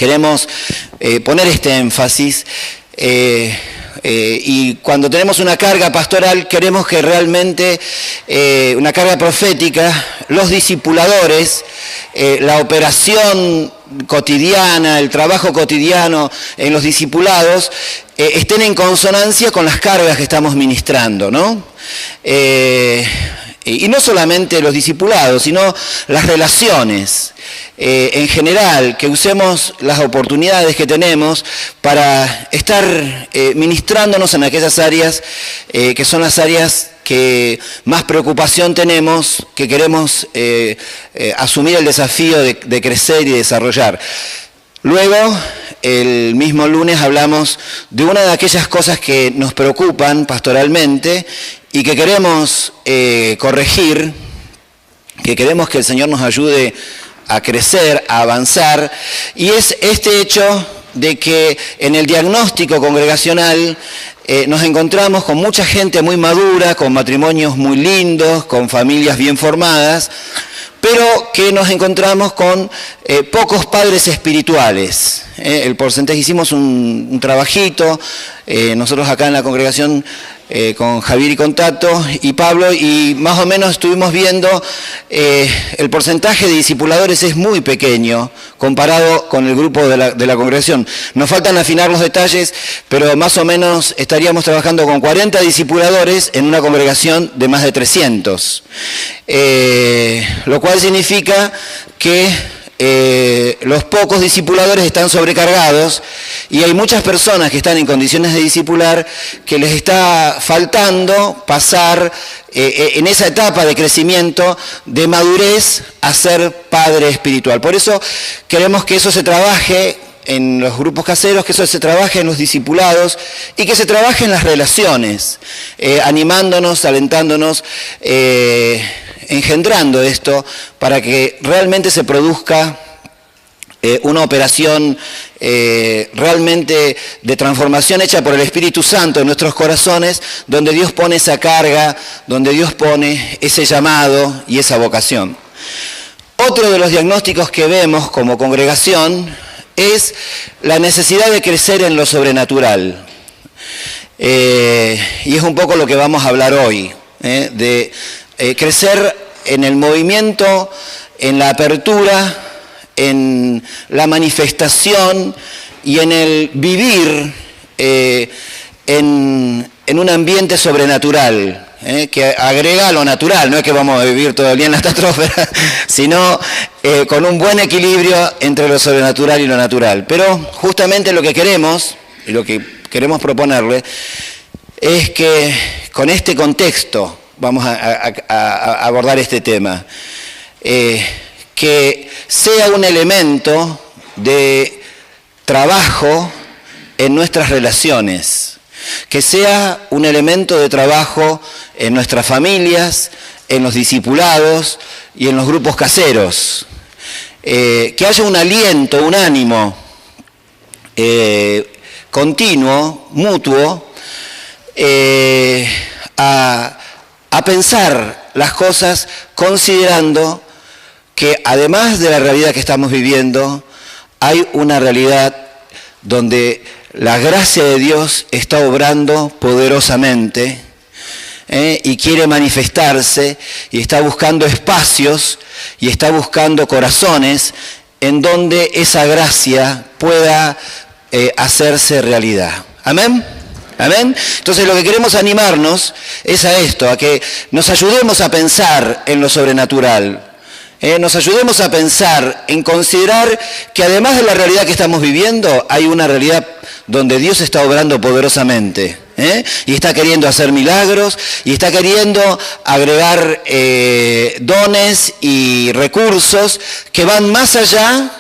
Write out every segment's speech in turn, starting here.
queremos poner este énfasis. Y cuando tenemos una carga pastoral, queremos que realmente, una carga profética, los discipuladores, la operación cotidiana, el trabajo cotidiano en los discipulados, estén en consonancia con las cargas que estamos ministrando, ¿no? Y no solamente los discipulados, sino las relaciones. En general, que usemos las oportunidades que tenemos para estar ministrándonos en aquellas áreas que son las áreas que más preocupación tenemos, que queremos asumir el desafío de crecer y desarrollar. Luego, el mismo lunes hablamos de una de aquellas cosas que nos preocupan pastoralmente y que queremos corregir, que queremos que el Señor nos ayude a crecer, a avanzar, y es este hecho de que en el diagnóstico congregacional nos encontramos con mucha gente muy madura, con matrimonios muy lindos, con familias bien formadas, pero que nos encontramos con pocos padres espirituales. El porcentaje, hicimos un trabajito, nosotros acá en la congregación, con Javier y con Tato y Pablo, y más o menos estuvimos viendo el porcentaje de discipuladores es muy pequeño comparado con el grupo de la congregación. Nos faltan afinar los detalles, pero más o menos estaríamos trabajando con 40 discipuladores en una congregación de más de 300. Lo cual significa que los pocos discipuladores están sobrecargados y hay muchas personas que están en condiciones de discipular que les está faltando pasar en esa etapa de crecimiento, de madurez, a ser padre espiritual. Por eso queremos que eso se trabaje en los grupos caseros, que eso se trabaje en los discipulados y que se trabaje en las relaciones, animándonos, alentándonos, engendrando esto para que realmente se produzca una operación realmente de transformación hecha por el Espíritu Santo en nuestros corazones, donde Dios pone esa carga, donde Dios pone ese llamado y esa vocación. Otro de los diagnósticos que vemos como congregación es la necesidad de crecer en lo sobrenatural. Y es un poco lo que vamos a hablar hoy, de crecer en el movimiento, en la apertura, en la manifestación y en el vivir en un ambiente sobrenatural, que agrega a lo natural. No es que vamos a vivir todo el día en la estratosfera, sino con un buen equilibrio entre lo sobrenatural y lo natural. Pero justamente lo que queremos, y lo que queremos proponerle, es que con este contexto vamos a abordar este tema, que sea un elemento de trabajo en nuestras relaciones, que sea un elemento de trabajo en nuestras familias, en los discipulados y en los grupos caseros, que haya un aliento, un ánimo continuo, mutuo, a pensar las cosas considerando que además de la realidad que estamos viviendo, hay una realidad donde la gracia de Dios está obrando poderosamente y quiere manifestarse y está buscando espacios y está buscando corazones en donde esa gracia pueda hacerse realidad. ¿Amén? ¿Amén? Entonces lo que queremos animarnos es a esto, a que nos ayudemos a pensar en lo sobrenatural. Nos ayudemos a pensar, en considerar que además de la realidad que estamos viviendo, hay una realidad donde Dios está obrando poderosamente, y está queriendo hacer milagros, y está queriendo agregar dones y recursos que van más allá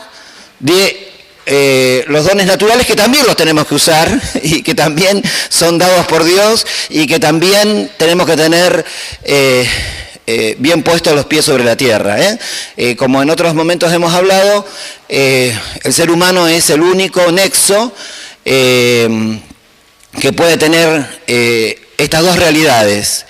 de los dones naturales, que también los tenemos que usar y que también son dados por Dios y que también tenemos que tener bien puestos los pies sobre la tierra. Como en otros momentos hemos hablado, el ser humano es el único nexo que puede tener estas dos realidades.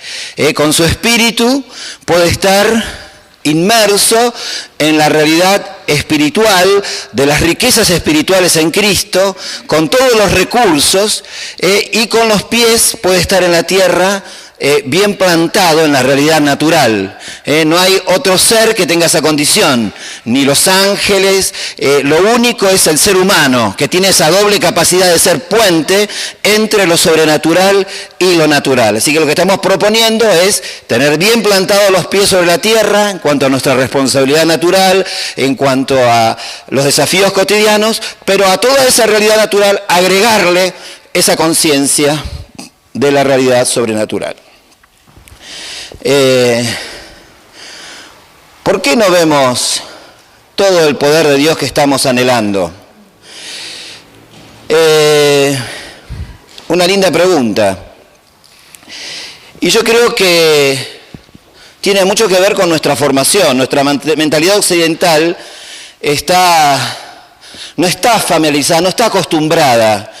Con su espíritu puede estar inmerso en la realidad espiritual, de las riquezas espirituales en Cristo, con todos los recursos, y con los pies puede estar en la tierra, bien plantado en la realidad natural. No hay otro ser que tenga esa condición, ni los ángeles, lo único es el ser humano, que tiene esa doble capacidad de ser puente entre lo sobrenatural y lo natural. Así que lo que estamos proponiendo es tener bien plantados los pies sobre la tierra en cuanto a nuestra responsabilidad natural, en cuanto a los desafíos cotidianos, pero a toda esa realidad natural agregarle esa conciencia de la realidad sobrenatural. ¿Por qué no vemos todo el poder de Dios que estamos anhelando? Una linda pregunta. Y yo creo que tiene mucho que ver con nuestra formación. Nuestra mentalidad occidental no está familiarizada, no está acostumbrada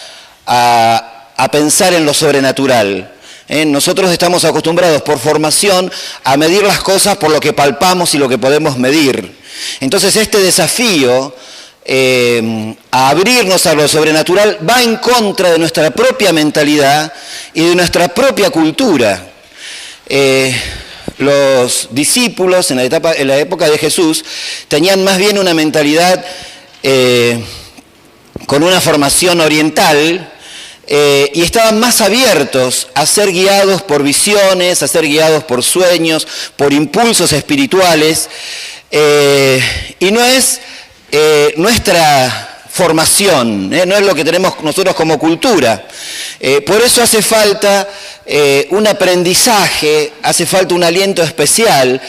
a pensar en lo sobrenatural. Nosotros estamos acostumbrados por formación a medir las cosas por lo que palpamos y lo que podemos medir. Entonces este desafío a abrirnos a lo sobrenatural va en contra de nuestra propia mentalidad y de nuestra propia cultura. Los discípulos en la época de Jesús tenían más bien una mentalidad con una formación oriental, y estaban más abiertos a ser guiados por visiones, a ser guiados por sueños, por impulsos espirituales, y no es nuestra formación, no es lo que tenemos nosotros como cultura. Por eso hace falta un aprendizaje, hace falta un aliento especial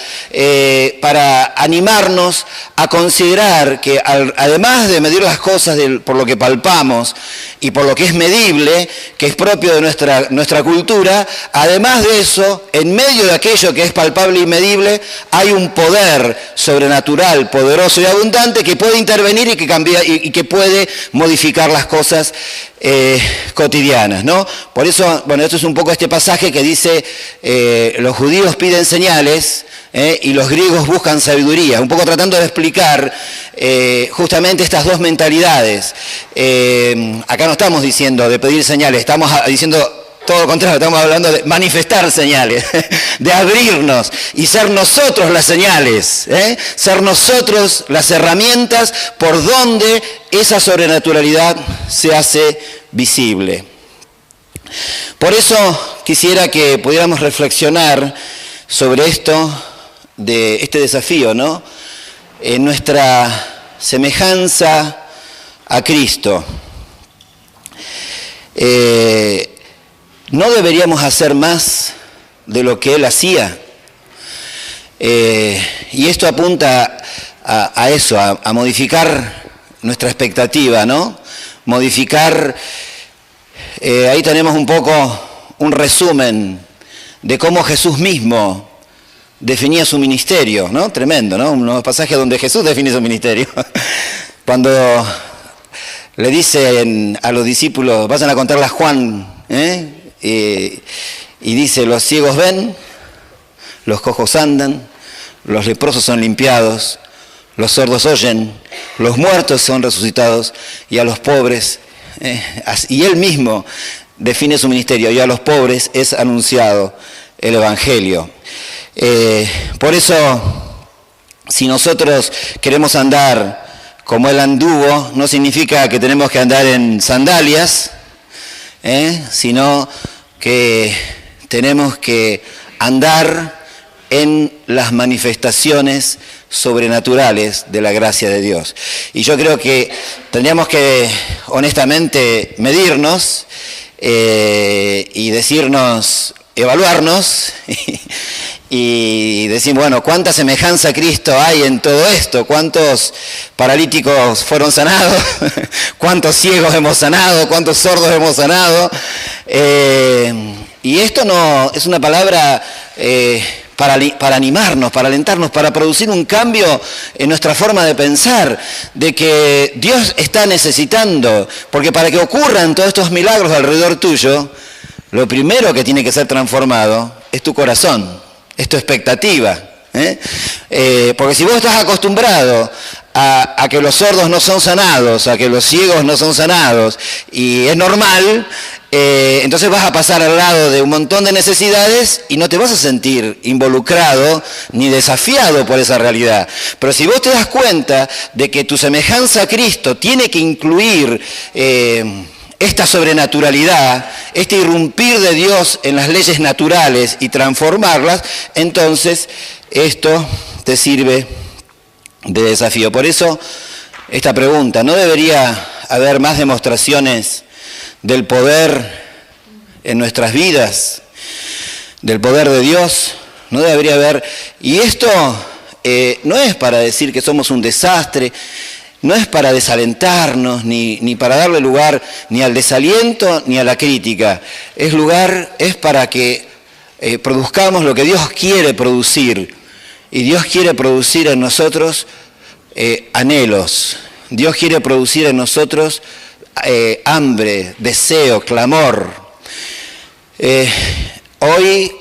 para animarnos a considerar que además de medir las cosas por lo que palpamos y por lo que es medible, que es propio de nuestra cultura, además de eso, en medio de aquello que es palpable y medible, hay un poder sobrenatural, poderoso y abundante que puede intervenir y que cambia y que puede modificar las cosas cotidianas, ¿no? Por eso, bueno, esto es un poco este pasaje que dice, los judíos piden señales y los griegos buscan sabiduría, un poco tratando de explicar justamente estas dos mentalidades. Acá no estamos diciendo de pedir señales, estamos diciendo todo lo contrario, estamos hablando de manifestar señales, de abrirnos y ser nosotros las señales, ser nosotros las herramientas por donde esa sobrenaturalidad se hace visible. Por eso quisiera que pudiéramos reflexionar sobre de este desafío, ¿no? En nuestra semejanza a Cristo. ¿No deberíamos hacer más de lo que Él hacía? Y esto apunta a eso, a modificar nuestra expectativa, ¿no? Modificar, ahí tenemos un poco un resumen de cómo Jesús mismo definía su ministerio, ¿no? Tremendo, ¿no? Unos pasajes donde Jesús define su ministerio. Cuando le dice a los discípulos, vayan a contarle a Juan, y dice, los ciegos ven, los cojos andan, los leprosos son limpiados, los sordos oyen, los muertos son resucitados y a los pobres, y él mismo define su ministerio, y a los pobres es anunciado el Evangelio. Por eso, si nosotros queremos andar como él anduvo, no significa que tenemos que andar en sandalias, sino que tenemos que andar en las manifestaciones sobrenaturales de la gracia de Dios. Y yo creo que tendríamos que honestamente medirnos y decirnos, evaluarnos y decir, bueno, ¿cuánta semejanza a Cristo hay en todo esto? ¿Cuántos paralíticos fueron sanados? ¿Cuántos ciegos hemos sanado? ¿Cuántos sordos hemos sanado? Y esto no es una palabra para animarnos, para alentarnos, para producir un cambio en nuestra forma de pensar, de que Dios está necesitando, porque para que ocurran todos estos milagros alrededor tuyo, lo primero que tiene que ser transformado es tu corazón, es tu expectativa. Porque si vos estás acostumbrado a que los sordos no son sanados, a que los ciegos no son sanados, y es normal, entonces vas a pasar al lado de un montón de necesidades y no te vas a sentir involucrado ni desafiado por esa realidad. Pero si vos te das cuenta de que tu semejanza a Cristo tiene que incluir esta sobrenaturalidad, este irrumpir de Dios en las leyes naturales y transformarlas, entonces esto te sirve de desafío. Por eso, esta pregunta, ¿no debería haber más demostraciones del poder en nuestras vidas, del poder de Dios? No debería haber. Y esto no es para decir que somos un desastre, no es para desalentarnos, ni para darle lugar ni al desaliento ni a la crítica. Es para que produzcamos lo que Dios quiere producir. Y Dios quiere producir en nosotros anhelos. Dios quiere producir en nosotros hambre, deseo, clamor. Hoy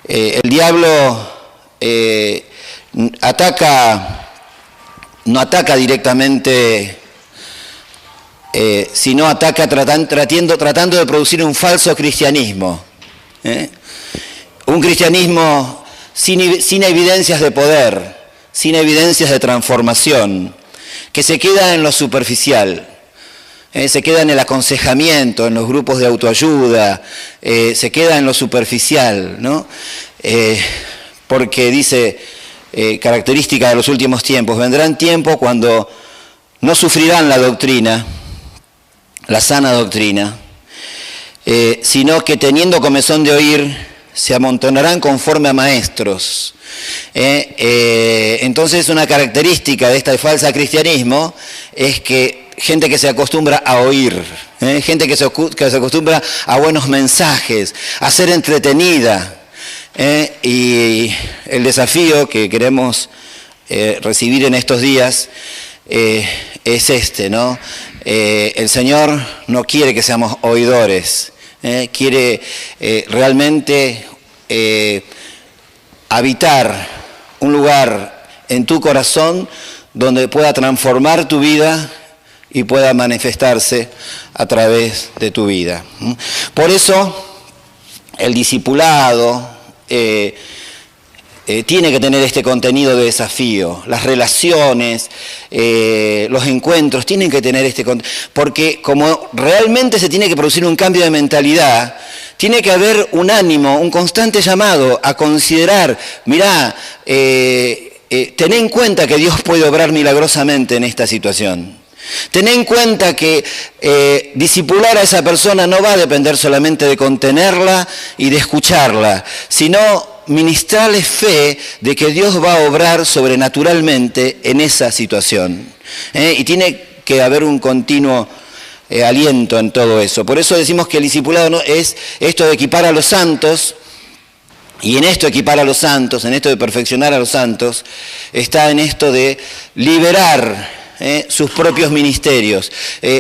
el diablo no ataca directamente, sino ataca tratando de producir un falso cristianismo. Un cristianismo sin evidencias de poder, sin evidencias de transformación, que se queda en lo superficial, se queda en el aconsejamiento, en los grupos de autoayuda, se queda en lo superficial, ¿no? Porque dice, característica de los últimos tiempos, vendrán tiempos cuando no sufrirán la doctrina, la sana doctrina, sino que teniendo comezón de oír, se amontonarán conforme a maestros. Entonces una característica de este falso cristianismo es que gente que se acostumbra a oír, gente que se acostumbra a buenos mensajes, a ser entretenida. Y el desafío que queremos recibir en estos días es este, ¿no? El Señor no quiere que seamos oidores, quiere realmente habitar un lugar en tu corazón donde pueda transformar tu vida y pueda manifestarse a través de tu vida. Por eso el discipulado tiene que tener este contenido de desafío. Las relaciones, los encuentros tienen que tener este contenido, porque como realmente se tiene que producir un cambio de mentalidad, tiene que haber un ánimo, un constante llamado a considerar, mirá, ten en cuenta que Dios puede obrar milagrosamente en esta situación. Ten en cuenta que discipular a esa persona no va a depender solamente de contenerla y de escucharla, sino ministrarle fe de que Dios va a obrar sobrenaturalmente en esa situación. Y tiene que haber un continuo aliento en todo eso. Por eso decimos que el discipulado no es esto de equipar a los santos, y en esto equipar a los santos, en esto de perfeccionar a los santos, está en esto de liberar sus propios ministerios,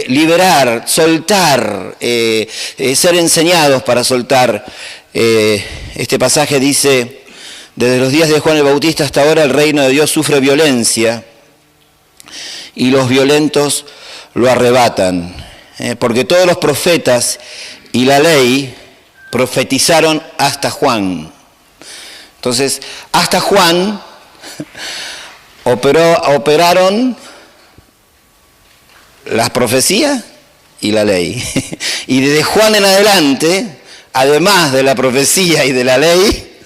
liberar, soltar, ser enseñados para soltar. Este pasaje dice, desde los días de Juan el Bautista hasta ahora el reino de Dios sufre violencia y los violentos lo arrebatan, porque todos los profetas y la ley profetizaron hasta Juan. Entonces, hasta Juan operaron las profecías y la ley. Y desde Juan en adelante, además de la profecía y de la ley,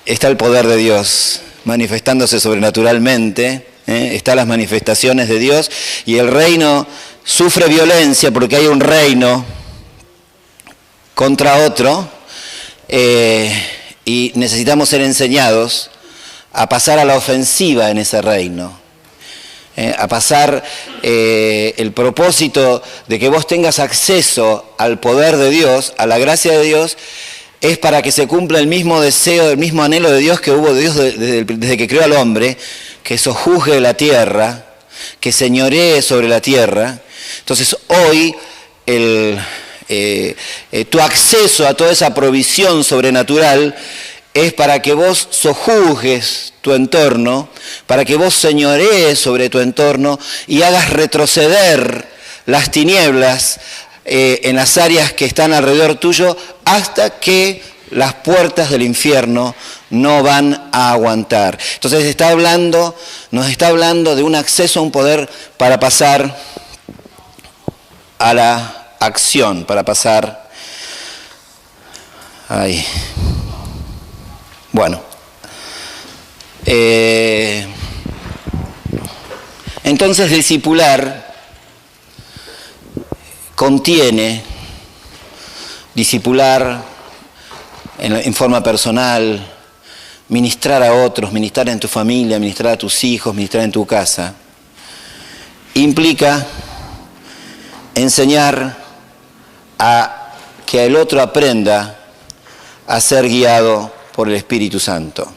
está el poder de Dios manifestándose sobrenaturalmente, están las manifestaciones de Dios, y el reino sufre violencia porque hay un reino contra otro, y necesitamos ser enseñados a pasar a la ofensiva en ese reino. A pasar el propósito de que vos tengas acceso al poder de Dios, a la gracia de Dios, es para que se cumpla el mismo deseo, el mismo anhelo de Dios que hubo de Dios desde que creó al hombre, que sojuzgue la tierra, que señoree sobre la tierra. Entonces hoy tu acceso a toda esa provisión sobrenatural es para que vos sojuzgues tu entorno, para que vos señorees sobre tu entorno y hagas retroceder las tinieblas en las áreas que están alrededor tuyo hasta que las puertas del infierno no van a aguantar. Entonces nos está hablando de un acceso a un poder para pasar a la acción, para pasar ahí. Bueno, entonces discipular contiene discipular en forma personal, ministrar a otros, ministrar en tu familia, ministrar a tus hijos, ministrar en tu casa, implica enseñar a que el otro aprenda a ser guiado por el Espíritu Santo.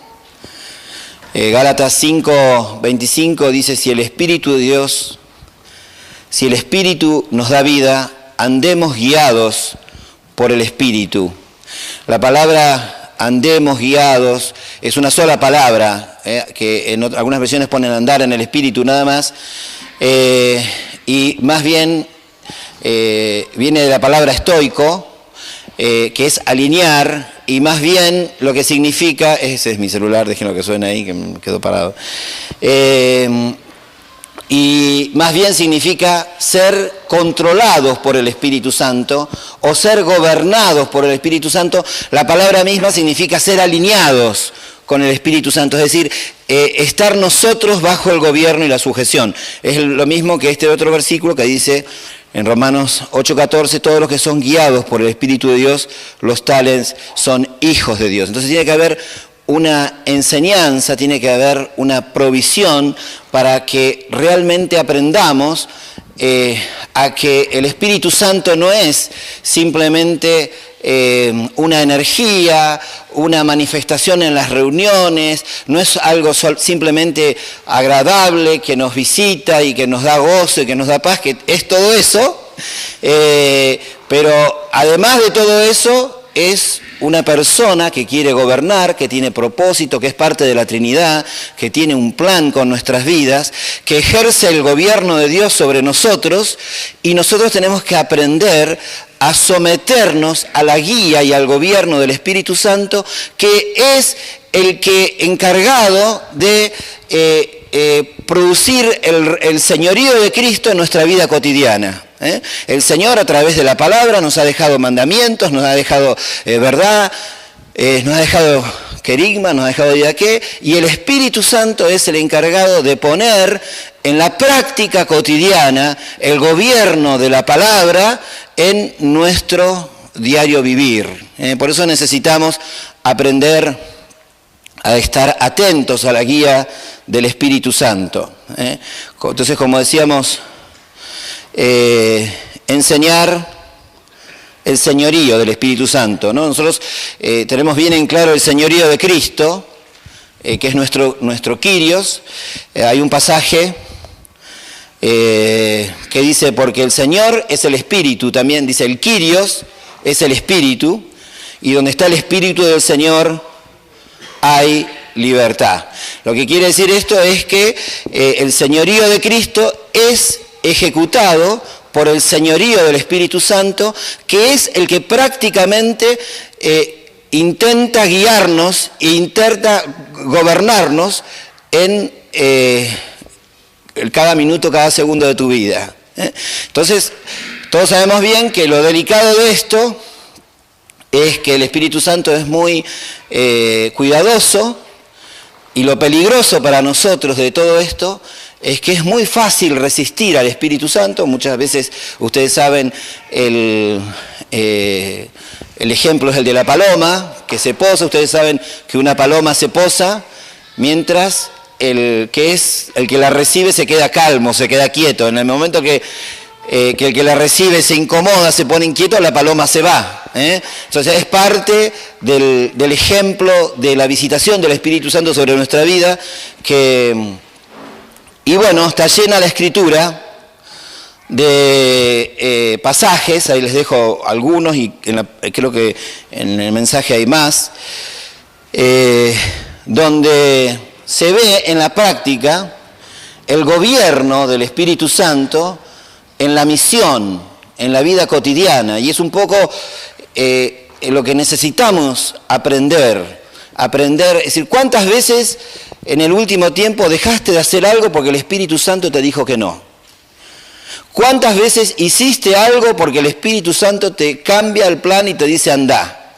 Gálatas 5:25 dice, si el Espíritu nos da vida, andemos guiados por el Espíritu. La palabra andemos guiados es una sola palabra, que en algunas versiones ponen andar en el Espíritu nada más, y más bien viene de la palabra estoico, que es alinear, y más bien lo que significa, ese es mi celular, déjenlo que suene ahí, que me quedó parado, y más bien significa ser controlados por el Espíritu Santo o ser gobernados por el Espíritu Santo. La palabra misma significa ser alineados con el Espíritu Santo, es decir, estar nosotros bajo el gobierno y la sujeción. Es lo mismo que este otro versículo que dice en Romanos 8:14, todos los que son guiados por el Espíritu de Dios, los tales son hijos de Dios. Entonces tiene que haber una enseñanza, tiene que haber una provisión para que realmente aprendamos a que el Espíritu Santo no es simplemente una energía, una manifestación en las reuniones, no es algo simplemente agradable que nos visita y que nos da gozo y que nos da paz, que es todo eso, pero además de todo eso es una persona que quiere gobernar, que tiene propósito, que es parte de la Trinidad, que tiene un plan con nuestras vidas, que ejerce el gobierno de Dios sobre nosotros, y nosotros tenemos que aprender a someternos a la guía y al gobierno del Espíritu Santo, que es el que encargado de producir el señorío de Cristo en nuestra vida cotidiana. El Señor a través de la palabra nos ha dejado mandamientos, nos ha dejado verdad, nos ha dejado querigma, nos ha dejado didaqué, y el Espíritu Santo es el encargado de poner en la práctica cotidiana el gobierno de la palabra en nuestro diario vivir. Por eso necesitamos aprender a estar atentos a la guía del Espíritu Santo. Entonces, como decíamos, enseñar el señorío del Espíritu Santo, ¿no? Nosotros tenemos bien en claro el señorío de Cristo, que es nuestro Kyrios. Hay un pasaje que dice, porque el Señor es el Espíritu, también dice el Kyrios es el Espíritu, y donde está el Espíritu del Señor hay libertad. Lo que quiere decir esto es que el señorío de Cristo es ejecutado por el señorío del Espíritu Santo, que es el que prácticamente intenta guiarnos e intenta gobernarnos en cada minuto, cada segundo de tu vida. Entonces, todos sabemos bien que lo delicado de esto es que el Espíritu Santo es muy cuidadoso, y lo peligroso para nosotros de todo esto es que es muy fácil resistir al Espíritu Santo. Muchas veces, ustedes saben, el ejemplo es el de la paloma, que se posa. Ustedes saben que una paloma se posa mientras el que la recibe se queda calmo, se queda quieto. En el momento que el que la recibe se incomoda, se pone inquieto, la paloma se va. Entonces es parte del ejemplo de la visitación del Espíritu Santo sobre nuestra vida, y bueno, está llena la Escritura de pasajes, ahí les dejo algunos, y creo que en el mensaje hay más, donde se ve en la práctica el gobierno del Espíritu Santo en la misión, en la vida cotidiana, y es un poco lo que necesitamos aprender, es decir, ¿cuántas veces en el último tiempo dejaste de hacer algo porque el Espíritu Santo te dijo que no? ¿Cuántas veces hiciste algo porque el Espíritu Santo te cambia el plan y te dice andá?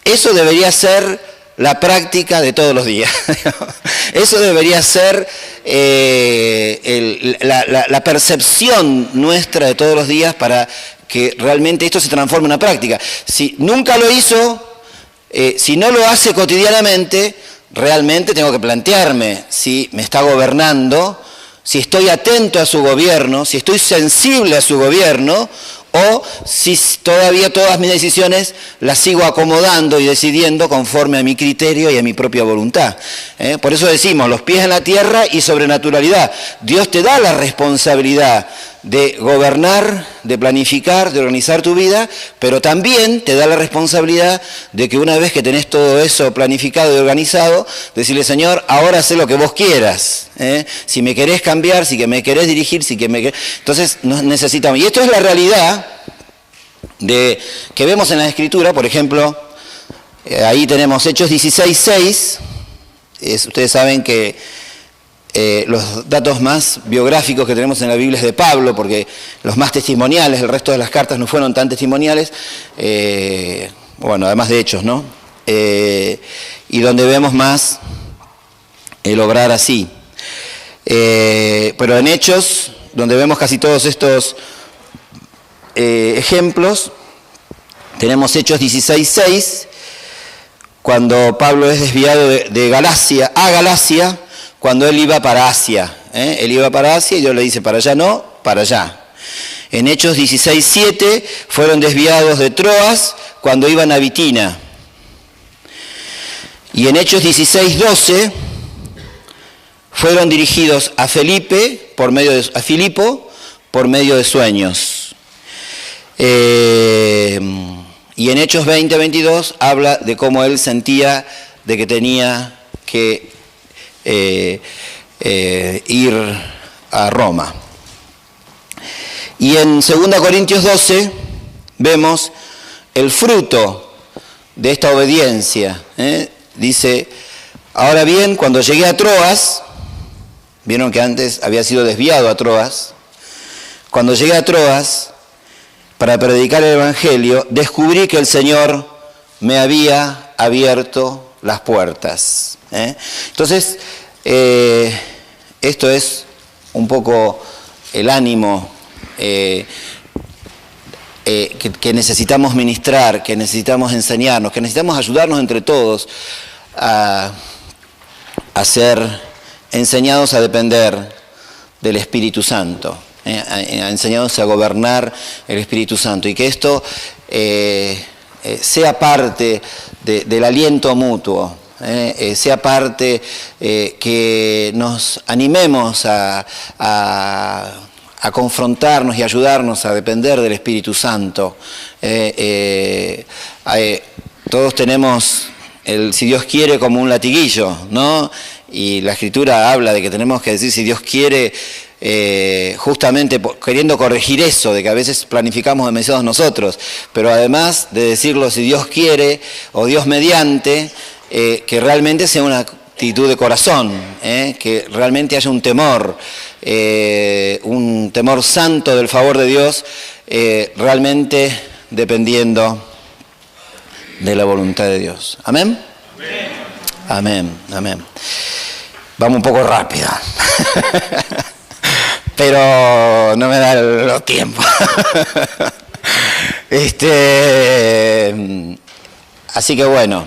Eso debería ser la práctica de todos los días. Eso debería ser la percepción nuestra de todos los días para que realmente esto se transforme en una práctica. Si nunca lo hizo, si no lo hace cotidianamente, realmente tengo que plantearme si me está gobernando, si estoy atento a su gobierno, si estoy sensible a su gobierno, o si todavía todas mis decisiones las sigo acomodando y decidiendo conforme a mi criterio y a mi propia voluntad. Por eso decimos, los pies en la tierra y sobrenaturalidad. Dios te da la responsabilidad de gobernar, de planificar, de organizar tu vida, pero también te da la responsabilidad de que una vez que tenés todo eso planificado y organizado, decirle, Señor, ahora sé lo que vos quieras. Si me querés cambiar, si que me querés dirigir, entonces nos necesitamos. Y esto es la realidad que vemos en la Escritura. Por ejemplo, ahí tenemos Hechos 16:6. Ustedes saben que los datos más biográficos que tenemos en la Biblia es de Pablo, porque los más testimoniales, el resto de las cartas no fueron tan testimoniales, bueno, además de Hechos, ¿no? Y donde vemos más el obrar así. Pero en Hechos, donde vemos casi todos estos ejemplos, tenemos Hechos 16:6, cuando Pablo es desviado de Galacia a Galacia, cuando él iba para Asia. Él iba para Asia y Dios le dice, para allá no, para allá. En Hechos 16:7 fueron desviados de Troas cuando iban a Bitina. Y en Hechos 16:12 fueron dirigidos a Filipo por medio de sueños. Y en Hechos 20:22 habla de cómo él sentía de que tenía que ir a Roma. Y en 2 Corintios 12 vemos el fruto de esta obediencia. Dice, ahora bien, cuando llegué a Troas, vieron que antes había sido desviado a Troas, cuando llegué a Troas para predicar el Evangelio, descubrí que el Señor me había abierto las puertas. Entonces, esto es un poco el ánimo que necesitamos ministrar, que necesitamos enseñarnos, que necesitamos ayudarnos entre todos a ser enseñados a depender del Espíritu Santo, enseñados a gobernar el Espíritu Santo, y que esto sea parte del aliento mutuo, sea parte que nos animemos a confrontarnos y ayudarnos a depender del Espíritu Santo. Todos tenemos el si Dios quiere como un latiguillo, ¿no? Y la Escritura habla de que tenemos que decir si Dios quiere, justamente queriendo corregir eso, de que a veces planificamos demasiados nosotros, pero además de decirlo si Dios quiere o Dios mediante, que realmente sea una actitud de corazón, que realmente haya un temor santo del favor de Dios, realmente dependiendo de la voluntad de Dios. ¿Amén? Amén, amén. Vamos un poco rápido, pero no me da los tiempos. Así que bueno,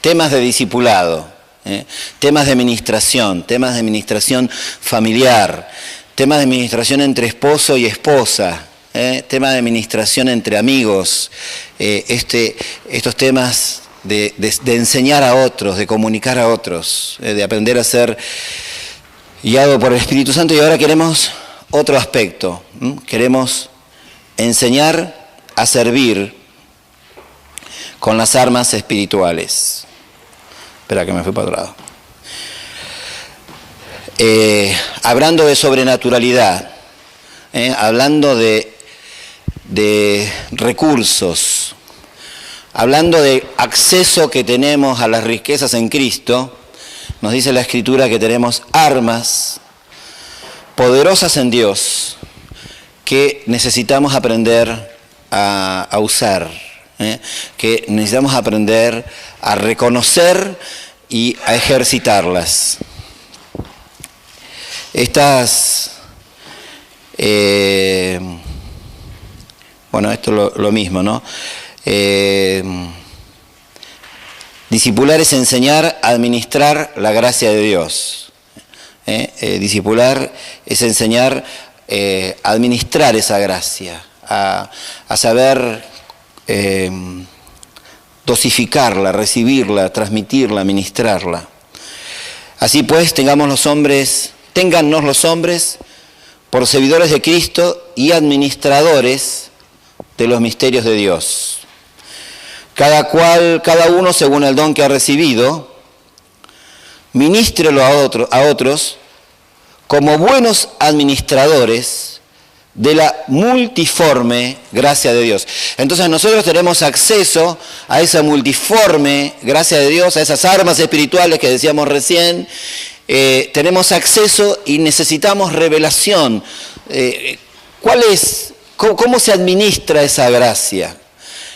temas de discipulado, temas de administración familiar, temas de administración entre esposo y esposa, temas de administración entre amigos, estos temas de enseñar a otros, de comunicar a otros, de aprender a ser guiado por el Espíritu Santo. Y ahora queremos otro aspecto, queremos enseñar a servir con las armas espirituales. Espera que me fui para otro lado. Hablando de sobrenaturalidad, hablando de recursos, hablando de acceso que tenemos a las riquezas en Cristo, nos dice la Escritura que tenemos armas poderosas en Dios que necesitamos aprender a usar, que necesitamos aprender a reconocer y a ejercitarlas. Estas, bueno, esto es lo mismo, ¿no? Discipular es enseñar a administrar la gracia de Dios. Discipular es enseñar a administrar esa gracia, a saber dosificarla, recibirla, transmitirla, administrarla. Así pues, téngannos los hombres por servidores de Cristo y administradores de los misterios de Dios. Cada uno según el don que ha recibido, ministrelo a otros como buenos administradores de la multiforme gracia de Dios. Entonces nosotros tenemos acceso a esa multiforme gracia de Dios, a esas armas espirituales que decíamos recién. Tenemos acceso y necesitamos revelación. ¿Cómo se administra esa gracia?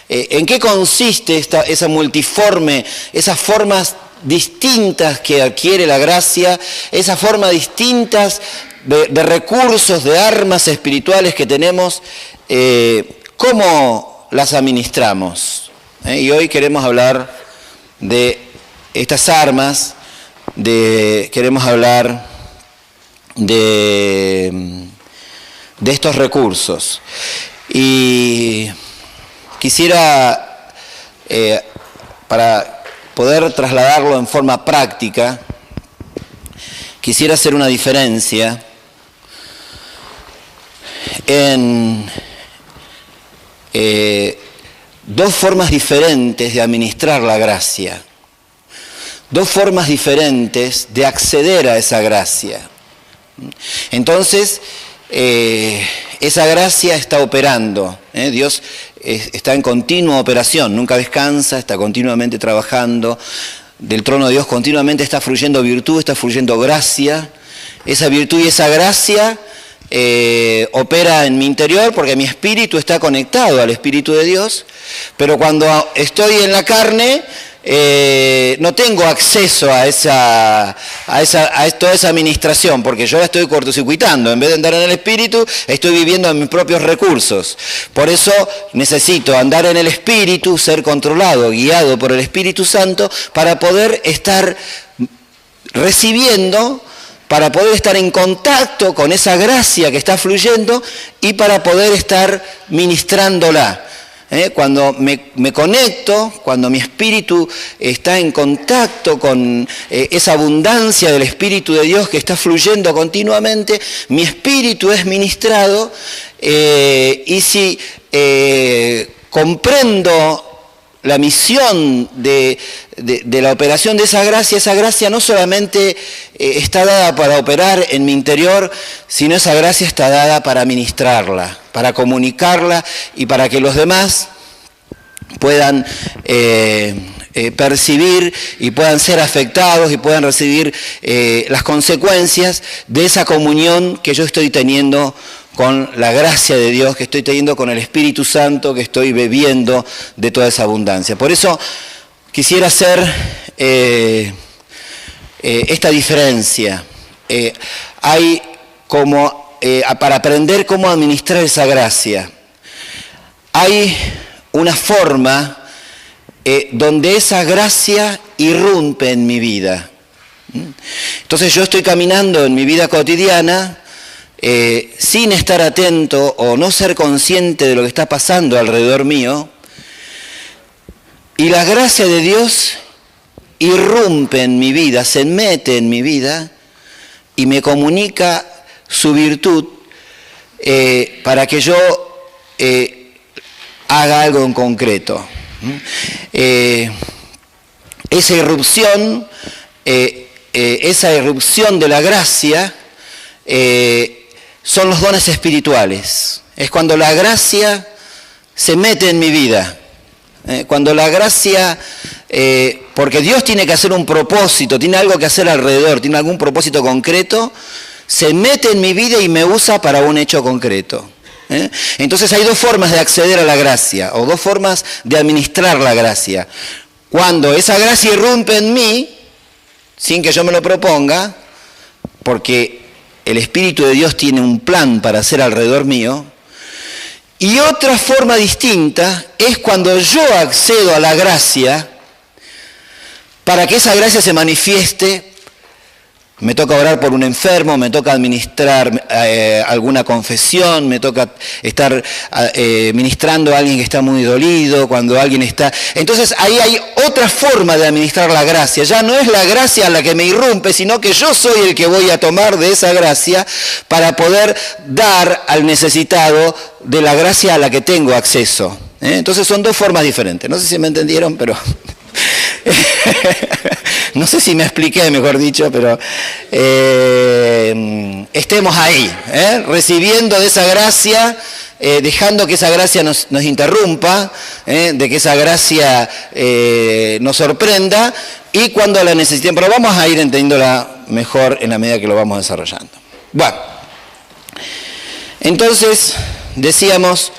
¿En qué consiste esa multiforme, esas formas distintas que adquiere la gracia, esas formas distintas de recursos, de armas espirituales que tenemos? ¿Cómo las administramos? Y hoy queremos hablar de estas armas, queremos hablar de estos recursos. Y quisiera, para poder trasladarlo en forma práctica, quisiera hacer una diferencia en dos formas diferentes de administrar la gracia, dos formas diferentes de acceder a esa gracia. Entonces, esa gracia está operando, Dios está en continua operación, nunca descansa, está continuamente trabajando. Del trono de Dios continuamente está fluyendo virtud, está fluyendo gracia. Esa virtud y esa gracia opera en mi interior porque mi espíritu está conectado al Espíritu de Dios, pero cuando estoy en la carne no tengo acceso a toda esa administración, porque yo la estoy cortocircuitando. En vez de andar en el Espíritu, estoy viviendo en mis propios recursos. Por eso necesito andar en el Espíritu, ser controlado, guiado por el Espíritu Santo, para poder estar recibiendo, para poder estar en contacto con esa gracia que está fluyendo y para poder estar ministrándola. Cuando me conecto, cuando mi espíritu está en contacto con esa abundancia del Espíritu de Dios que está fluyendo continuamente, mi espíritu es ministrado, y si comprendo la misión de la operación de esa gracia no solamente está dada para operar en mi interior, sino esa gracia está dada para ministrarla, para comunicarla y para que los demás puedan percibir y puedan ser afectados y puedan recibir las consecuencias de esa comunión que yo estoy teniendo con la gracia de Dios, que estoy teniendo con el Espíritu Santo, que estoy bebiendo de toda esa abundancia. Por eso quisiera hacer esta diferencia. Hay para aprender cómo administrar esa gracia, hay una forma donde esa gracia irrumpe en mi vida. Entonces yo estoy caminando en mi vida cotidiana sin estar atento o no ser consciente de lo que está pasando alrededor mío, y la gracia de Dios irrumpe en mi vida, se mete en mi vida y me comunica su virtud para que yo haga algo en concreto. Esa irrupción de la gracia son los dones espirituales. Es cuando la gracia se mete en mi vida. Cuando la gracia, porque Dios tiene que hacer un propósito, tiene algo que hacer alrededor, tiene algún propósito concreto, se mete en mi vida y me usa para un hecho concreto. Entonces hay dos formas de acceder a la gracia, o dos formas de administrar la gracia. Cuando esa gracia irrumpe en mí, sin que yo me lo proponga, porque el Espíritu de Dios tiene un plan para hacer alrededor mío. Y otra forma distinta es cuando yo accedo a la gracia para que esa gracia se manifieste. Me toca orar por un enfermo, me toca administrar alguna confesión, me toca estar ministrando a alguien que está muy dolido, cuando alguien está... Entonces ahí hay otra forma de administrar la gracia. Ya no es la gracia la que me irrumpe, sino que yo soy el que voy a tomar de esa gracia para poder dar al necesitado de la gracia a la que tengo acceso. Entonces son dos formas diferentes. No sé si me entendieron, pero... No sé si me expliqué, mejor dicho, pero estemos ahí, recibiendo de esa gracia, dejando que esa gracia nos interrumpa, de que esa gracia nos sorprenda, y cuando la necesitemos, pero vamos a ir entendiéndola mejor en la medida que lo vamos desarrollando. Bueno, entonces, decíamos,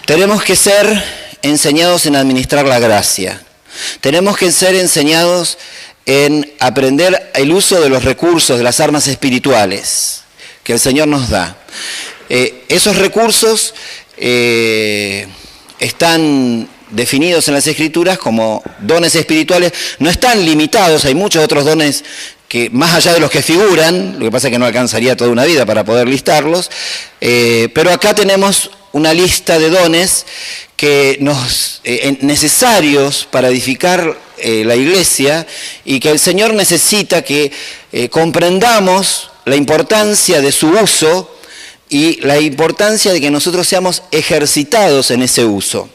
tenemos que ser enseñados en administrar la gracia. Tenemos que ser enseñados en aprender el uso de los recursos, de las armas espirituales que el Señor nos da. Esos recursos están definidos en las Escrituras como dones espirituales. No están limitados, hay muchos otros dones que más allá de los que figuran, lo que pasa es que no alcanzaría toda una vida para poder listarlos, pero acá tenemos una lista de dones que necesarios para edificar la iglesia y que el Señor necesita que comprendamos la importancia de su uso y la importancia de que nosotros seamos ejercitados en ese uso.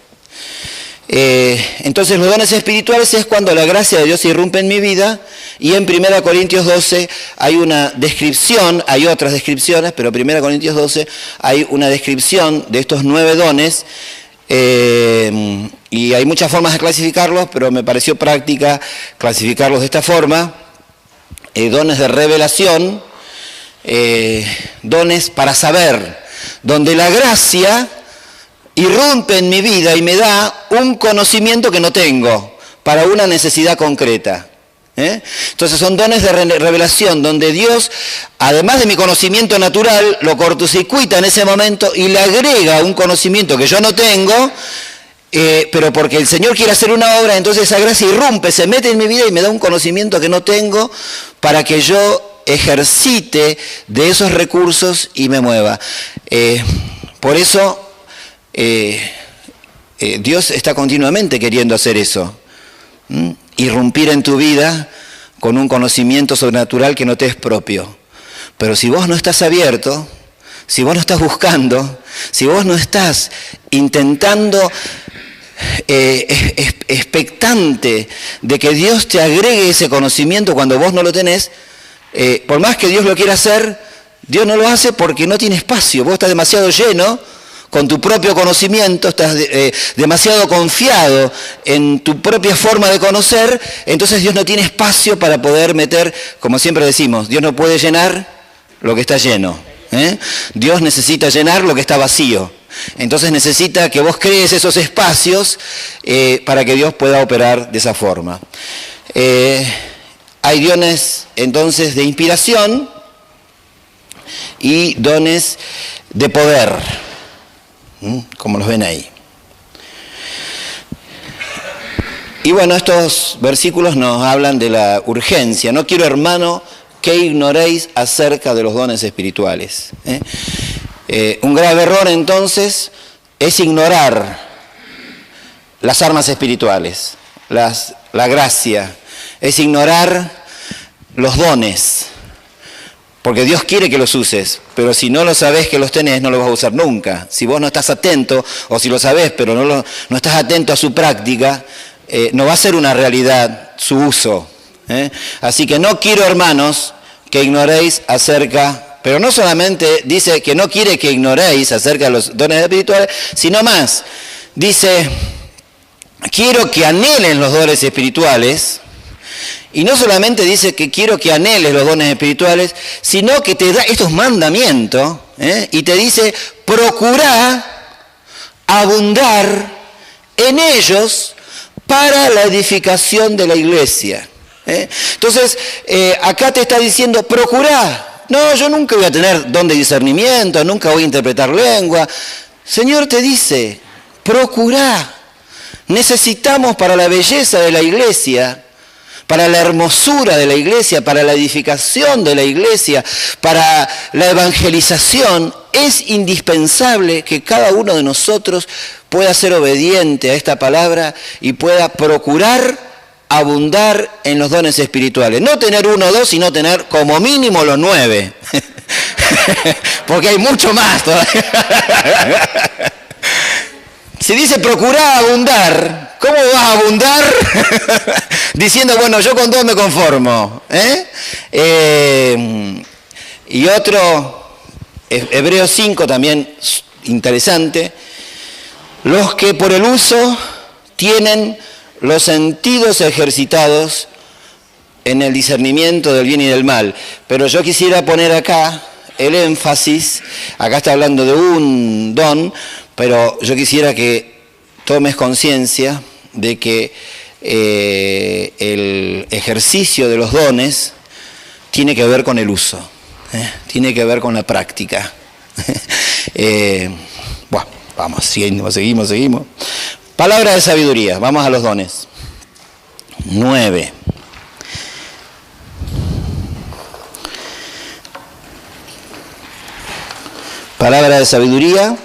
Entonces los dones espirituales es cuando la gracia de Dios irrumpe en mi vida, y en 1 Corintios 12 hay una descripción, hay otras descripciones, pero en 1 Corintios 12 hay una descripción de estos 9 dones, y hay muchas formas de clasificarlos, pero me pareció práctica clasificarlos de esta forma: dones de revelación, dones para saber, donde la gracia irrumpe en mi vida y me da un conocimiento que no tengo para una necesidad concreta. Entonces son dones de revelación, donde Dios, además de mi conocimiento natural, lo cortocircuita en ese momento y le agrega un conocimiento que yo no tengo, pero porque el Señor quiere hacer una obra, entonces esa gracia irrumpe, se mete en mi vida y me da un conocimiento que no tengo para que yo ejercite de esos recursos y me mueva. Por eso Dios está continuamente queriendo hacer eso. Irrumpir en tu vida con un conocimiento sobrenatural que no te es propio. Pero si vos no estás abierto, si vos no estás buscando, si vos no estás intentando, expectante de que Dios te agregue ese conocimiento cuando vos no lo tenés, por más que Dios lo quiera hacer, Dios no lo hace porque no tiene espacio. Vos estás demasiado lleno con tu propio conocimiento, estás demasiado confiado en tu propia forma de conocer, entonces Dios no tiene espacio para poder meter, como siempre decimos, Dios no puede llenar lo que está lleno. Dios necesita llenar lo que está vacío. Entonces necesita que vos crees esos espacios para que Dios pueda operar de esa forma. Hay dones entonces de inspiración y dones de poder, como los ven ahí. Y bueno, estos versículos nos hablan de la urgencia. No quiero, hermano, que ignoréis acerca de los dones espirituales. Un grave error entonces es ignorar las armas espirituales, la gracia, es ignorar los dones. porque Dios quiere que los uses, pero si no lo sabés que los tenés, no los vas a usar nunca. Si vos no estás atento, o si lo sabés, pero no estás atento a su práctica, no va a ser una realidad su uso. Así que no quiero, hermanos, que ignoréis acerca, pero no solamente dice que no quiere que ignoréis acerca de los dones espirituales, sino más, dice, quiero que anhelen los dones espirituales. Y no solamente dice que quiero que anheles los dones espirituales, sino que te da estos mandamientos, y te dice, procurá abundar en ellos para la edificación de la iglesia. Entonces, acá te está diciendo, procurá. No, yo nunca voy a tener don de discernimiento, nunca voy a interpretar lengua. Señor te dice, procurá. Necesitamos para la belleza de la iglesia, para la hermosura de la iglesia, para la edificación de la iglesia, para la evangelización, es indispensable que cada uno de nosotros pueda ser obediente a esta palabra y pueda procurar abundar en los dones espirituales. No tener 1 o 2, sino tener como mínimo los 9. Porque hay mucho más todavía. Si dice procurar abundar, ¿cómo vas a abundar? Diciendo, bueno, yo con 2 me conformo. Y otro, Hebreos 5 también interesante, los que por el uso tienen los sentidos ejercitados en el discernimiento del bien y del mal. Pero yo quisiera poner acá el énfasis, acá está hablando de un don, pero yo quisiera que tomes conciencia de que el ejercicio de los dones tiene que ver con el uso, tiene que ver con la práctica. Bueno, vamos, seguimos. Palabra de sabiduría, vamos a los dones. 9. Palabra de sabiduría.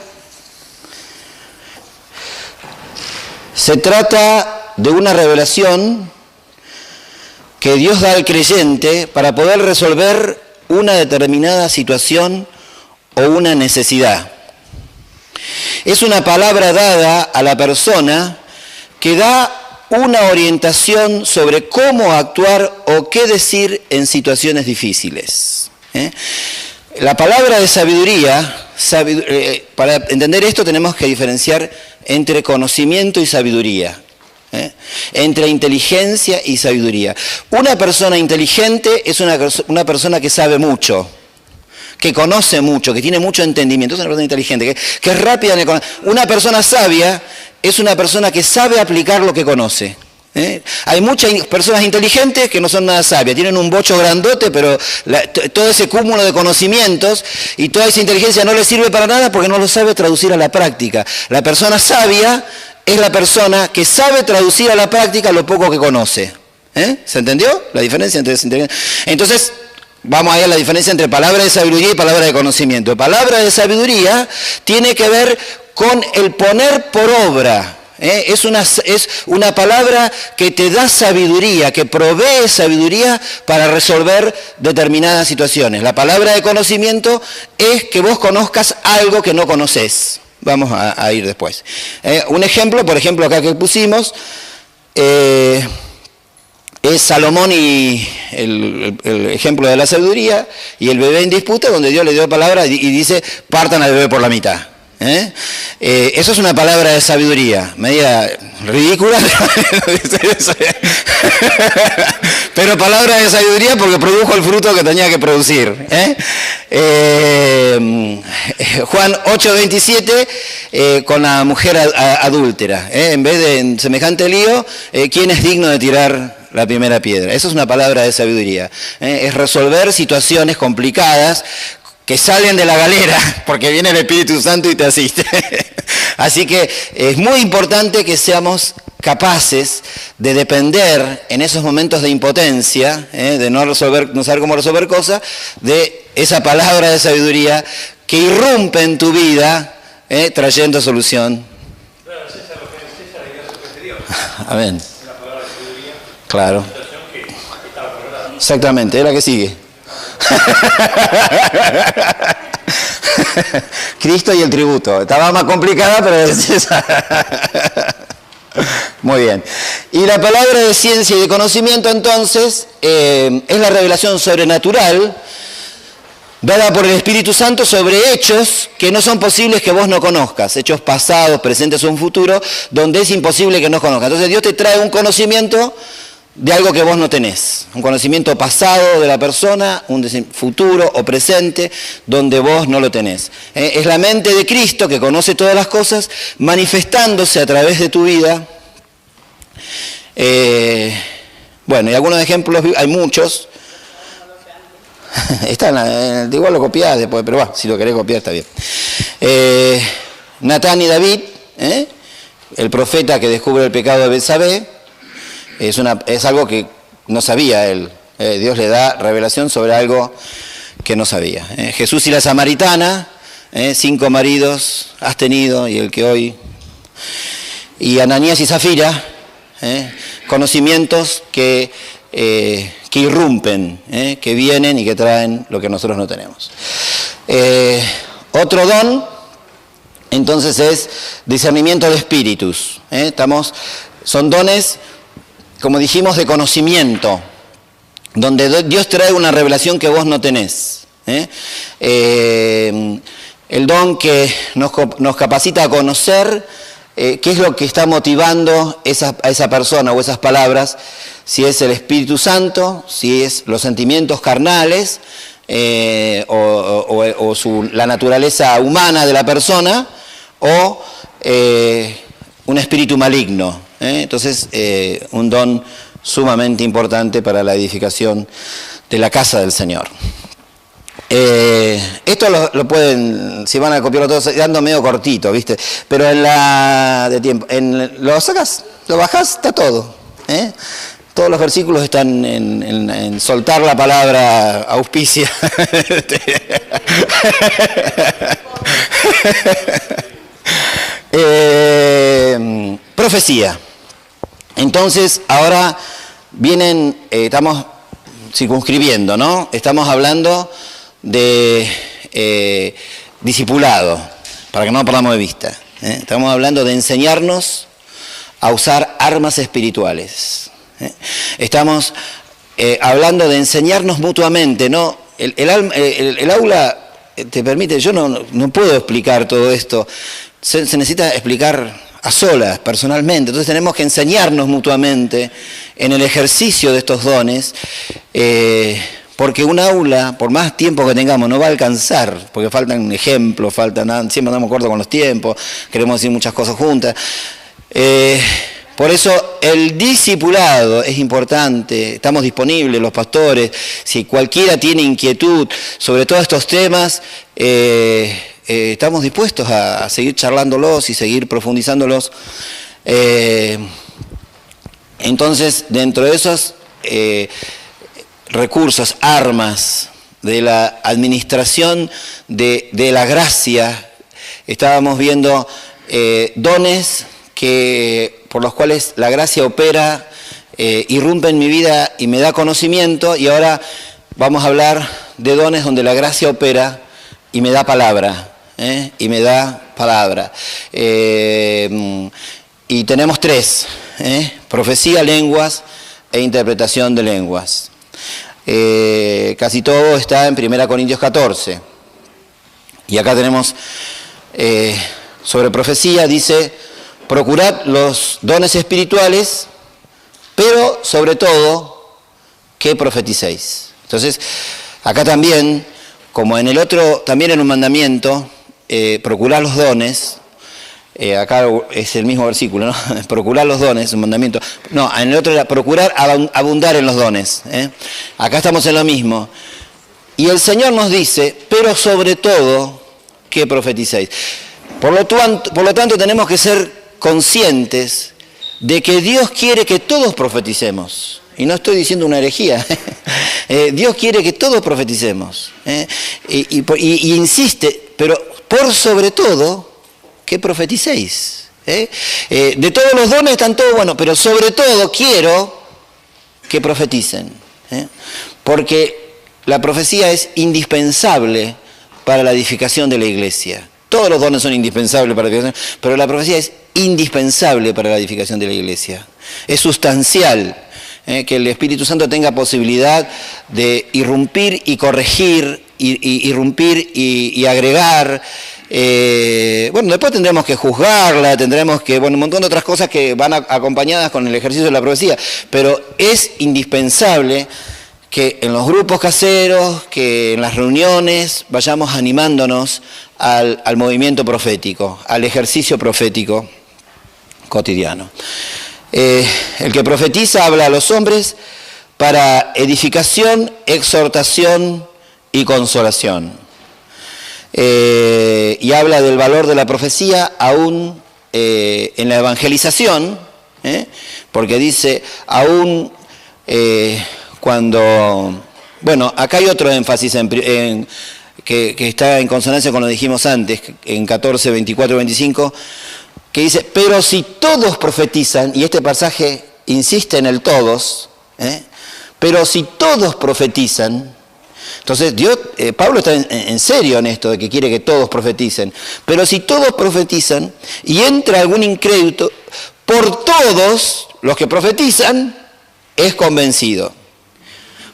Se trata de una revelación que Dios da al creyente para poder resolver una determinada situación o una necesidad. Es una palabra dada a la persona que da una orientación sobre cómo actuar o qué decir en situaciones difíciles. La palabra de sabiduría, para entender esto tenemos que diferenciar entre conocimiento y sabiduría, entre inteligencia y sabiduría. Una persona inteligente es una persona que sabe mucho, que conoce mucho, que tiene mucho entendimiento. Es una persona inteligente, que es rápida en el conocimiento. Una persona sabia es una persona que sabe aplicar lo que conoce. Hay muchas personas inteligentes que no son nada sabias, tienen un bocho grandote, pero todo ese cúmulo de conocimientos y toda esa inteligencia no les sirve para nada porque no lo sabe traducir a la práctica. La persona sabia es la persona que sabe traducir a la práctica lo poco que conoce. ¿Se entendió la diferencia entre esa inteligencia? Entonces, vamos a ver la diferencia entre palabra de sabiduría y palabra de conocimiento. Palabra de sabiduría tiene que ver con el poner por obra. Es una palabra que te da sabiduría, que provee sabiduría para resolver determinadas situaciones. La palabra de conocimiento es que vos conozcas algo que no conocés. Vamos a ir después. Un ejemplo, por ejemplo, acá que pusimos, es Salomón y el ejemplo de la sabiduría y el bebé en disputa, donde Dios le dio palabra y dice, partan al bebé por la mitad. Eso es una palabra de sabiduría, media ridícula, pero palabra de sabiduría porque produjo el fruto que tenía que producir. Juan 8:27, con la mujer adúltera, en vez de en semejante lío, ¿quién es digno de tirar la primera piedra? Eso es una palabra de sabiduría. Es resolver situaciones complicadas que salen de la galera, porque viene el Espíritu Santo y te asiste. Así que es muy importante que seamos capaces de depender en esos momentos de impotencia, de no saber cómo resolver cosas, de esa palabra de sabiduría que irrumpe en tu vida, trayendo solución. Claro, César, lo que es César es la superior. Amén. La palabra de sabiduría. Claro. La situación que estaba valorada. Exactamente, es la que sigue. Cristo y el tributo. Estaba más complicada, pero es esa. Muy bien. Y la palabra de ciencia y de conocimiento, entonces, es la revelación sobrenatural dada por el Espíritu Santo sobre hechos que no son posibles que vos no conozcas, hechos pasados, presentes o un futuro, donde es imposible que no conozcas. Entonces Dios te trae un conocimiento de algo que vos no tenés, un conocimiento pasado de la persona, un futuro o presente, donde vos no lo tenés. Es la mente de Cristo que conoce todas las cosas, manifestándose a través de tu vida. Bueno, y algunos ejemplos, hay muchos. Está igual lo copiás después, pero si lo querés copiar está bien. Natán y David, el profeta que descubre el pecado de Betsabé, es algo que no sabía él. Dios le da revelación sobre algo que no sabía. Jesús y la samaritana, 5 maridos has tenido y el que hoy. Y Ananías y Zafira, conocimientos que irrumpen, que vienen y que traen lo que nosotros no tenemos. Otro don, entonces, es discernimiento de espíritus. Son dones, como dijimos, de conocimiento, donde Dios trae una revelación que vos no tenés. El don que nos capacita a conocer qué es lo que está motivando a esa persona o esas palabras, si es el Espíritu Santo, si es los sentimientos carnales o la naturaleza humana de la persona, o un espíritu maligno. Entonces, un don sumamente importante para la edificación de la casa del Señor. Esto lo pueden, si van a copiarlo todo, dando medio cortito, ¿viste? Pero lo sacas, lo bajás, está todo. Todos los versículos están en soltar la palabra auspicia. Profecía. Entonces, ahora estamos circunscribiendo, ¿no? Estamos hablando de discipulado, para que no lo perdamos de vista. Estamos hablando de enseñarnos a usar armas espirituales. Estamos hablando de enseñarnos mutuamente, ¿no? El aula te permite, yo no puedo explicar todo esto, se necesita explicar a solas, personalmente. Entonces tenemos que enseñarnos mutuamente en el ejercicio de estos dones, porque un aula, por más tiempo que tengamos, no va a alcanzar, porque faltan ejemplos, siempre no me acuerdo con los tiempos, queremos decir muchas cosas juntas. Por eso el discipulado es importante, estamos disponibles los pastores, si cualquiera tiene inquietud sobre todos estos temas, estamos dispuestos a seguir charlándolos y seguir profundizándolos. Entonces, dentro de esos recursos, armas de la administración de la gracia, estábamos viendo dones por los cuales la gracia opera, irrumpe en mi vida y me da conocimiento, y ahora vamos a hablar de dones donde la gracia opera y me da palabra, y me da palabra. Y tenemos 3, profecía, lenguas e interpretación de lenguas. Casi todo está en 1 Corintios 14. Y acá tenemos, sobre profecía, dice: procurad los dones espirituales, pero sobre todo que profeticéis. Entonces, acá también, como en el otro, también en un mandamiento, procurar los dones, acá es el mismo versículo, ¿no? Procurar los dones, un mandamiento. No, en el otro era procurar abundar en los dones. Acá estamos en lo mismo. Y el Señor nos dice, pero sobre todo que profeticéis. Por lo tanto, tenemos que ser conscientes de que Dios quiere que todos profeticemos. Y no estoy diciendo una herejía. Dios quiere que todos profeticemos. Y insiste, pero por sobre todo, que profeticéis. De todos los dones están todos buenos, pero sobre todo quiero que profeticen. Porque la profecía es indispensable para la edificación de la iglesia. Todos los dones son indispensables para la edificación, pero la profecía es indispensable para la edificación de la iglesia. Es sustancial que el Espíritu Santo tenga posibilidad de irrumpir y corregir, irrumpir y agregar. Bueno, después tendremos que juzgarla, tendremos que, bueno, un montón de otras cosas que van acompañadas con el ejercicio de la profecía, pero es indispensable que en los grupos caseros, que en las reuniones, vayamos animándonos al movimiento profético, al ejercicio profético cotidiano. El que profetiza habla a los hombres para edificación, exhortación y consolación. Y habla del valor de la profecía aún en la evangelización, porque dice aún cuando... Bueno, acá hay otro énfasis que está en consonancia con lo que dijimos antes, en 14, 24, 25, que dice, pero si todos profetizan, y este pasaje insiste en el todos, pero si todos profetizan, entonces Pablo está en serio en esto de que quiere que todos profeticen, pero si todos profetizan y entra algún incrédulo, por todos los que profetizan es convencido,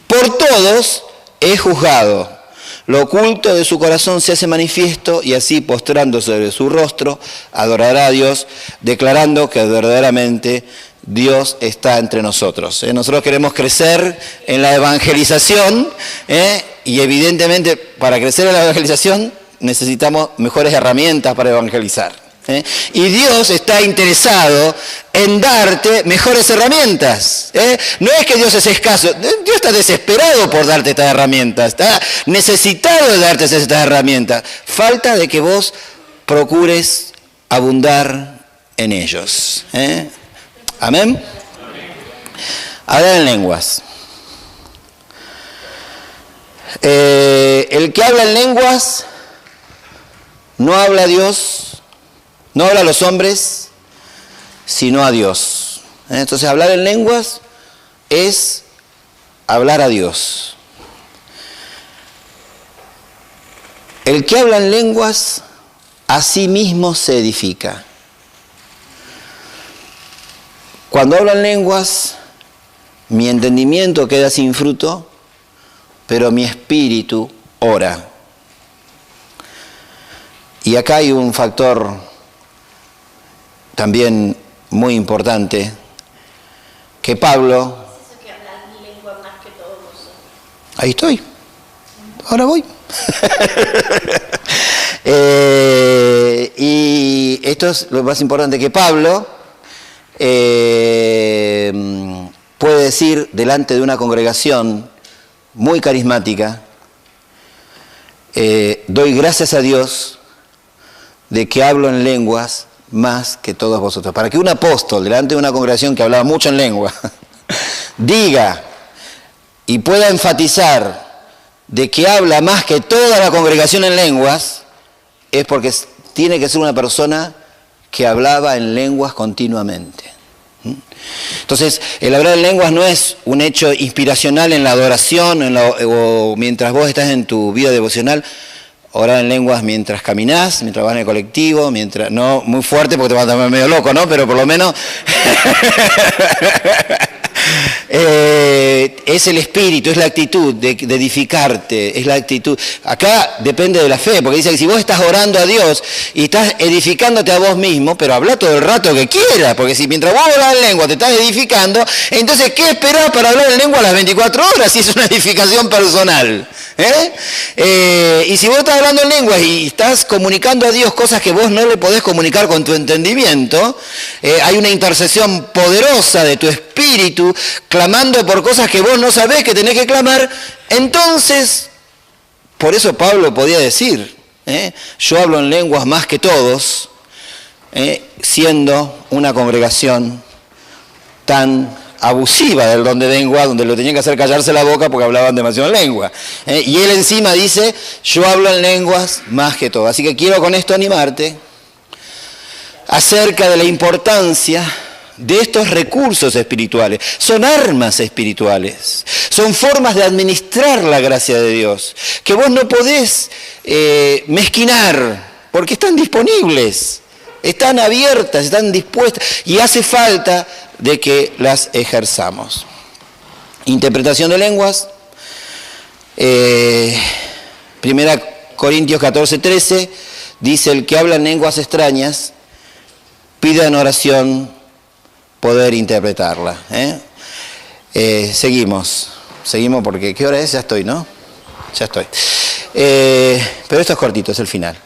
por todos es juzgado. Lo oculto de su corazón se hace manifiesto y así postrándose sobre su rostro adorará a Dios, declarando que verdaderamente Dios está entre nosotros. Nosotros queremos crecer en la evangelización y evidentemente para crecer en la evangelización necesitamos mejores herramientas para evangelizar. Y Dios está interesado en darte mejores herramientas. No es que Dios es escaso, Dios está desesperado por darte estas herramientas, está necesitado de darte estas herramientas. Falta de que vos procures abundar en ellos. Amén. Hablar en lenguas. El que habla en lenguas no habla a Dios, no habla a los hombres, sino a Dios. Entonces, hablar en lenguas es hablar a Dios. El que habla en lenguas, a sí mismo se edifica. Cuando hablo en lenguas, mi entendimiento queda sin fruto, pero mi espíritu ora. Y acá hay un factor también muy importante, que Pablo... que hablar lengua más que todos. Ahí estoy, ahora voy. Y esto es lo más importante, que Pablo puede decir delante de una congregación muy carismática, doy gracias a Dios de que hablo en lenguas más que todos vosotros. Para que un apóstol delante de una congregación que hablaba mucho en lengua diga y pueda enfatizar de que habla más que toda la congregación en lenguas, es porque tiene que ser una persona que hablaba en lenguas continuamente. Entonces, el hablar en lenguas no es un hecho inspiracional en la adoración o mientras vos estás en tu vida devocional. Orar en lenguas mientras caminás, mientras vas en el colectivo, mientras, no muy fuerte porque te vas a tomar medio loco, ¿no? Pero por lo menos es el espíritu, es la actitud de edificarte, es la actitud. Acá depende de la fe, porque dice que si vos estás orando a Dios y estás edificándote a vos mismo, pero habla todo el rato que quieras, porque si mientras vos hablas en lengua te estás edificando, entonces ¿qué esperás para hablar en lengua a las 24 horas si es una edificación personal? Y si vos estás hablando en lenguas y estás comunicando a Dios cosas que vos no le podés comunicar con tu entendimiento, hay una intercesión poderosa de tu espíritu clamando por cosas que vos no sabés que tenés que clamar. Entonces, por eso Pablo podía decir, yo hablo en lenguas más que todos, siendo una congregación tan abusiva del don de lengua, donde lo tenían que hacer callarse la boca porque hablaban demasiado en lengua. Y él encima dice, yo hablo en lenguas más que todo. Así que quiero con esto animarte acerca de la importancia de estos recursos espirituales. Son armas espirituales. Son formas de administrar la gracia de Dios, que vos no podés mezquinar, porque están disponibles, están abiertas, están dispuestas, y hace falta de que las ejerzamos. Interpretación de lenguas. 1 Corintios 14:13 dice: el que habla en lenguas extrañas, pida en oración poder interpretarla. Seguimos porque ¿qué hora es? Ya estoy, ¿no? Ya estoy. Pero esto es cortito, es el final.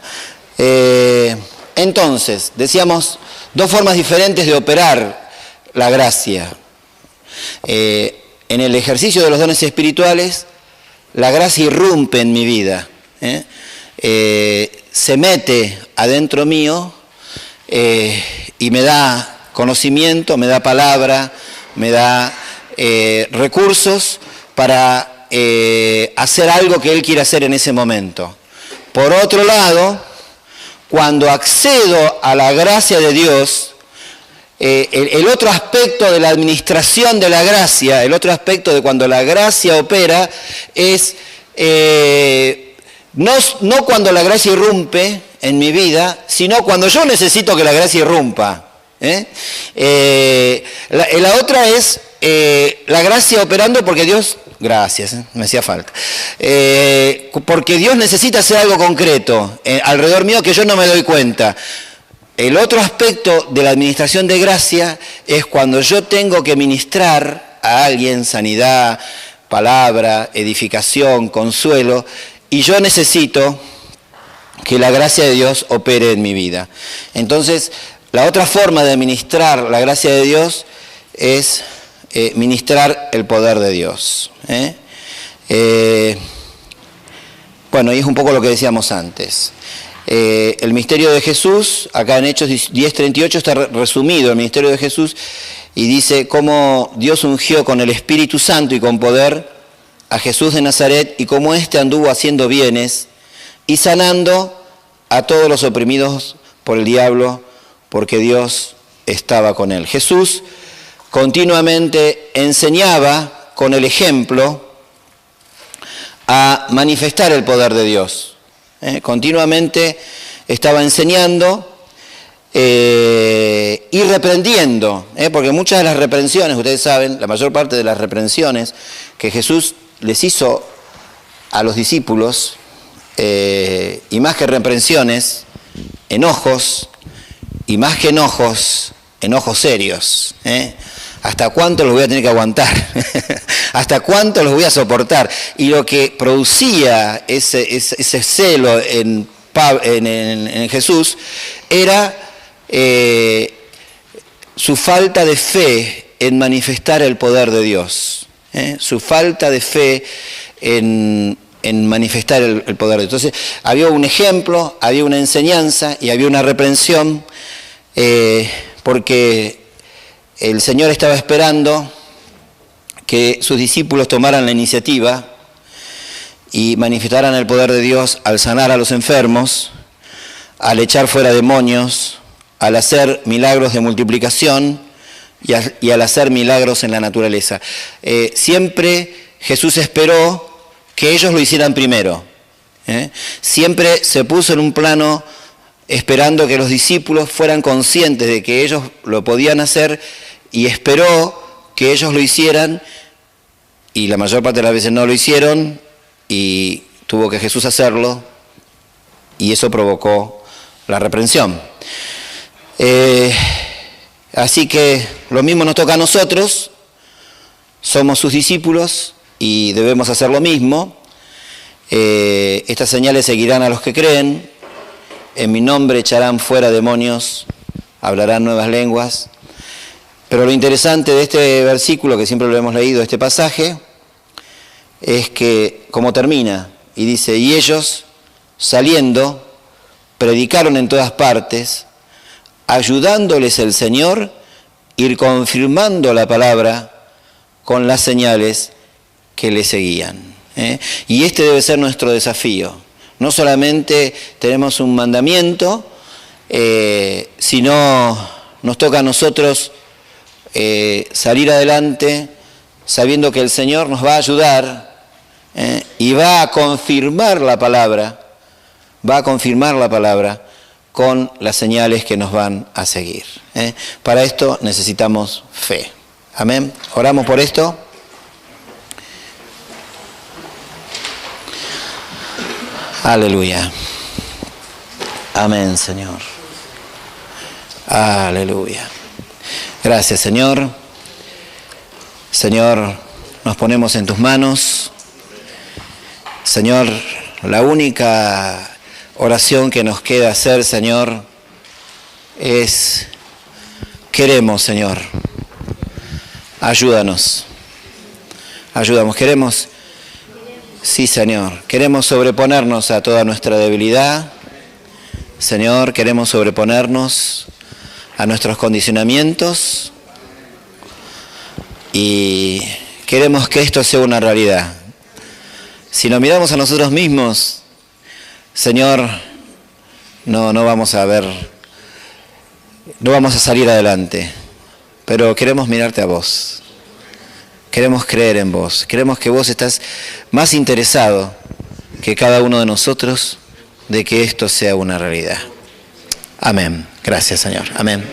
Entonces, decíamos, dos formas diferentes de operar la gracia. En el ejercicio de los dones espirituales, la gracia irrumpe en mi vida. Se mete adentro mío y me da conocimiento, me da palabra, me da recursos para hacer algo que Él quiere hacer en ese momento. Por otro lado, cuando accedo a la gracia de Dios, el otro aspecto de la administración de la gracia, el otro aspecto de cuando la gracia opera es no cuando la gracia irrumpe en mi vida, sino cuando yo necesito que la gracia irrumpa. La otra es la gracia operando porque Dios, gracias, me hacía falta, porque Dios necesita hacer algo concreto alrededor mío que yo no me doy cuenta. El otro aspecto de la administración de gracia es cuando yo tengo que ministrar a alguien sanidad, palabra, edificación, consuelo, y yo necesito que la gracia de Dios opere en mi vida. Entonces, la otra forma de ministrar la gracia de Dios es ministrar el poder de Dios. Bueno, y es un poco lo que decíamos antes. El misterio de Jesús, acá en Hechos 10:38 está resumido el misterio de Jesús y dice cómo Dios ungió con el Espíritu Santo y con poder a Jesús de Nazaret y cómo éste anduvo haciendo bienes y sanando a todos los oprimidos por el diablo, porque Dios estaba con él. Jesús continuamente enseñaba con el ejemplo a manifestar el poder de Dios. Continuamente estaba enseñando y reprendiendo, porque muchas de las reprensiones, ustedes saben, la mayor parte de las reprensiones que Jesús les hizo a los discípulos, y más que reprensiones, enojos, y más que enojos serios. ¿Hasta cuánto los voy a tener que aguantar? ¿Hasta cuánto los voy a soportar? Y lo que producía ese celo en Jesús era su falta de fe en manifestar el poder de Dios. Su falta de fe en manifestar el poder de Dios. Entonces, había un ejemplo, había una enseñanza y había una reprensión, porque el Señor estaba esperando que sus discípulos tomaran la iniciativa y manifestaran el poder de Dios al sanar a los enfermos, al echar fuera demonios, al hacer milagros de multiplicación y al hacer milagros en la naturaleza. Siempre Jesús esperó que ellos lo hicieran primero. Siempre se puso en un plano esperando que los discípulos fueran conscientes de que ellos lo podían hacer y esperó que ellos lo hicieran y la mayor parte de las veces no lo hicieron y tuvo que Jesús hacerlo y eso provocó la reprensión. Así que lo mismo nos toca a nosotros, somos sus discípulos y debemos hacer lo mismo. Estas señales seguirán a los que creen, en mi nombre echarán fuera demonios, hablarán nuevas lenguas. Pero lo interesante de este versículo, que siempre lo hemos leído, este pasaje, es que como termina, y dice, y ellos, saliendo, predicaron en todas partes, ayudándoles el Señor, ir confirmando la palabra con las señales que le seguían. Y este debe ser nuestro desafío. No solamente tenemos un mandamiento, sino nos toca a nosotros salir adelante sabiendo que el Señor nos va a ayudar y va a confirmar la palabra, con las señales que nos van a seguir. Para esto necesitamos fe. Amén. Oramos por esto. Aleluya. Amén, Señor. Aleluya. Gracias, Señor. Señor, nos ponemos en tus manos. Señor, la única oración que nos queda hacer, Señor, es: queremos, Señor, ayúdanos. Queremos, sí, Señor, queremos sobreponernos a toda nuestra debilidad. Señor, queremos sobreponernos a nuestros condicionamientos y queremos que esto sea una realidad. Si nos miramos a nosotros mismos, Señor, no vamos a salir adelante, pero queremos mirarte a vos. Queremos creer en vos. Queremos que vos estás más interesado que cada uno de nosotros de que esto sea una realidad. Amén. Gracias, Señor. Amén.